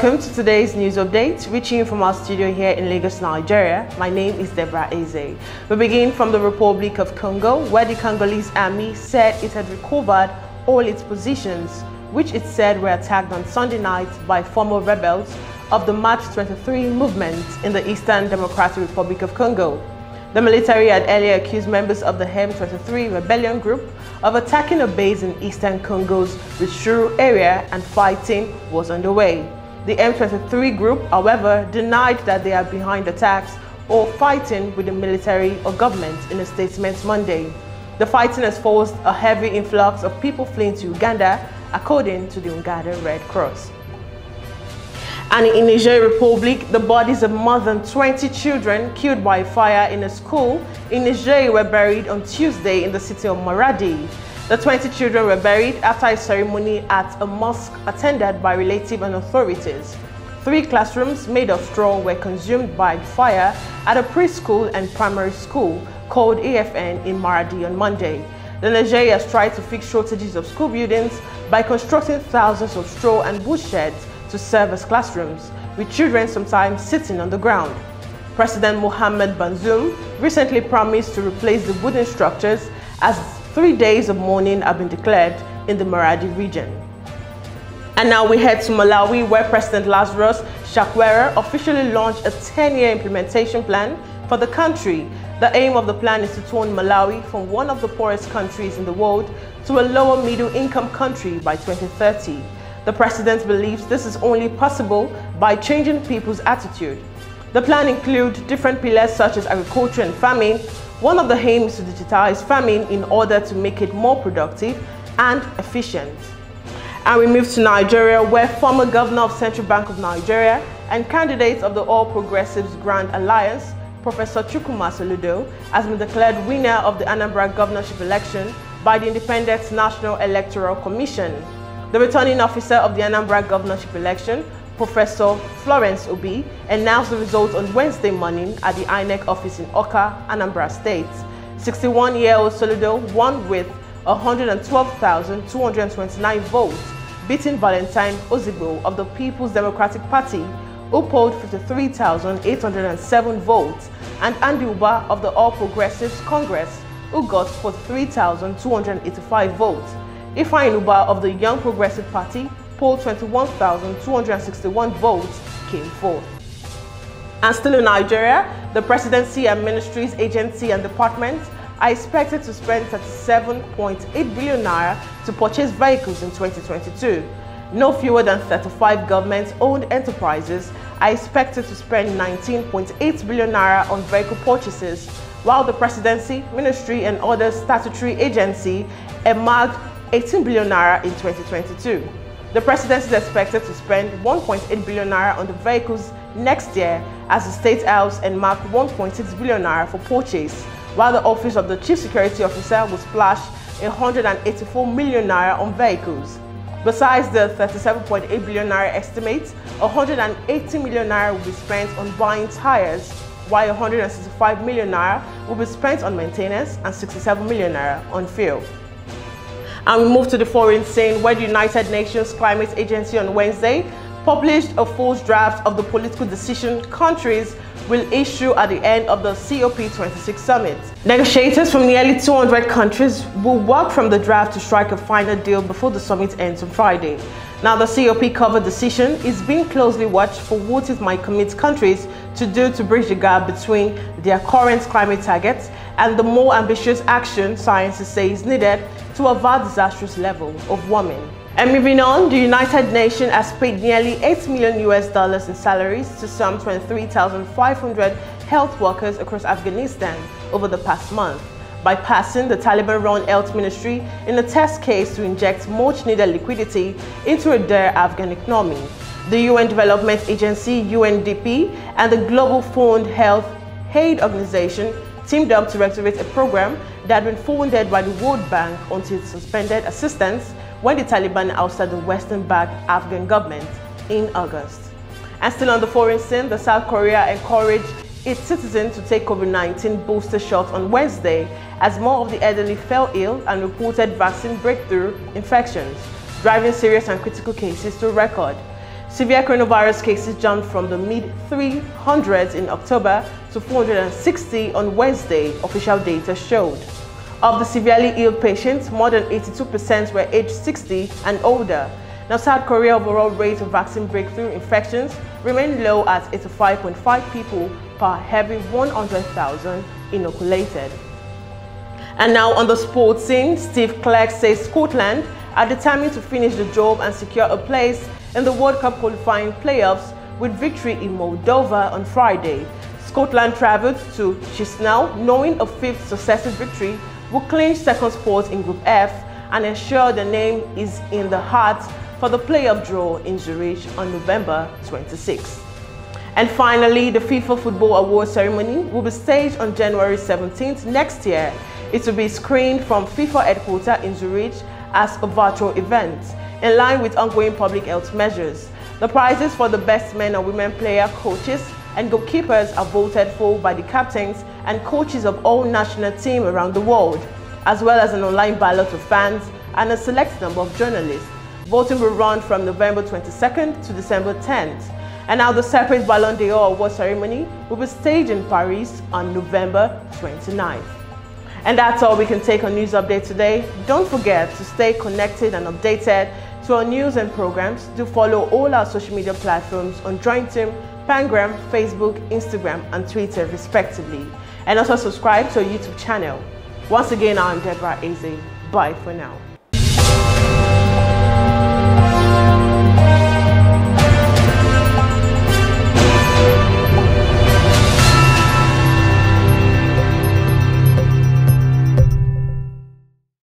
Welcome to today's news update, reaching you from our studio here in Lagos, Nigeria. My name is Deborah. We begin from the Republic of Congo, where the Congolese army said it had recovered all its positions, which it said were attacked on Sunday night by former rebels of the March 23 movement in the Eastern Democratic Republic of Congo. The military had earlier accused members of the M23 rebellion group of attacking a base in eastern Congo's Ruchuru area, and fighting was underway. The M23 group, however, denied that they are behind attacks or fighting with the military or government in a statement Monday. The fighting has forced a heavy influx of people fleeing to Uganda, according to the Ugandan Red Cross. And in Niger Republic, the bodies of more than 20 children killed by fire in a school in Niger were buried on Tuesday in the city of Maradi. The 20 children were buried after a ceremony at a mosque attended by relatives and authorities. 3 classrooms made of straw were consumed by fire at a preschool and primary school called AFN in Maradi on Monday. The Niger has tried to fix shortages of school buildings by constructing thousands of straw and wood sheds to serve as classrooms, with children sometimes sitting on the ground. President Mohamed Bazoum recently promised to replace the wooden structures as 3 days of mourning have been declared in the Maradi region. And now we head to Malawi, where President Lazarus Chakwera officially launched a 10-year implementation plan for the country. The aim of the plan is to turn Malawi from one of the poorest countries in the world to a lower middle-income country by 2030. The president believes this is only possible by changing people's attitude. The plan includes different pillars such as agriculture and farming. One of the aims is to digitize farming in order to make it more productive and efficient. And we move to Nigeria, where former governor of Central Bank of Nigeria and candidate of the All Progressives Grand Alliance, Professor Soludo, has been declared winner of the Anambra governorship election by the Independent National Electoral Commission. The returning officer of the Anambra governorship election, Professor Florence Obi, announced the results on Wednesday morning at the INEC office in Oka, Anambra State. 61-year-old Soludo won with 112,229 votes, beating Valentine Ozigbo of the People's Democratic Party, who polled 53,807 votes, and Andy Uba of the All Progressives Congress, who got 43,285 votes. Ifeanyi Uba of the Young Progressive Party polled 21,261 votes came forth. And still in Nigeria, the Presidency and Ministries, Agency and Departments are expected to spend 37.8 billion naira to purchase vehicles in 2022. No fewer than 35 government-owned enterprises are expected to spend 19.8 billion naira on vehicle purchases, while the Presidency, Ministry and other statutory agencies earmarked 18 billion naira in 2022. The Presidency is expected to spend 1.8 billion naira on the vehicles next year, as the State House earmarked 1.6 billion naira for purchase, while the Office of the Chief Security Officer will splash 184 million naira on vehicles. Besides the 37.8 billion naira estimate, 180 million naira will be spent on buying tires, while 165 million naira will be spent on maintenance and 67 million naira on fuel. And we move to the foreign scene, where the United Nations Climate Agency on Wednesday published a full draft of the political decision countries will issue at the end of the COP26 summit. Negotiators from nearly 200 countries will work from the draft to strike a final deal before the summit ends on Friday. Now, the COP cover decision is being closely watched for what it might commit countries to do to bridge the gap between their current climate targets and the more ambitious action scientists say is needed to avert disastrous level of warming. And moving on, the United Nations has paid nearly $8 million in salaries to some 23,500 health workers across Afghanistan over the past month, bypassing the Taliban-run health ministry in a test case to inject much-needed liquidity into a dire Afghan economy. The UN Development Agency, UNDP, and the Global Fund Health Aid Organization teamed up to reactivate a program that had been funded by the World Bank until it suspended assistance when the Taliban ousted the Western-backed Afghan government in August. And still on the foreign scene, the South Korea encouraged its citizens to take COVID-19 booster shots on Wednesday, as more of the elderly fell ill and reported vaccine breakthrough infections, driving serious and critical cases to a record. Severe coronavirus cases jumped from the mid-300s in October to 460 on Wednesday, official data showed. Of the severely ill patients, more than 82% were aged 60 and older. Now, South Korea's overall rate of vaccine breakthrough infections remained low at 85.5 people per every 100,000 inoculated. And now on the sports scene, Steve Clarke says Scotland are determined to finish the job and secure a place in the World Cup qualifying playoffs with victory in Moldova on Friday. Scotland travelled to Chisinau, knowing a fifth successive victory will clinch second spot in Group F and ensure the name is in the hat for the playoff draw in Zurich on November 26. And finally, the FIFA Football Awards ceremony will be staged on January 17th next year. It will be screened from FIFA headquarters in Zurich as a virtual event, in line with ongoing public health measures. The prizes for the best men and women player, coaches, and goalkeepers are voted for by the captains and coaches of all national teams around the world, as well as an online ballot of fans and a select number of journalists. Voting will run from November 22nd to December 10th. And now the separate Ballon d'Or award ceremony will be staged in Paris on November 29th. And that's all we can take on News Update today. Don't forget to stay connected and updated to our news and programs. Do follow all our social media platforms on Joint Team, Pangram, Facebook, Instagram, and Twitter, respectively. And also subscribe to our YouTube channel. Once again, I'm Deborah. Bye for now.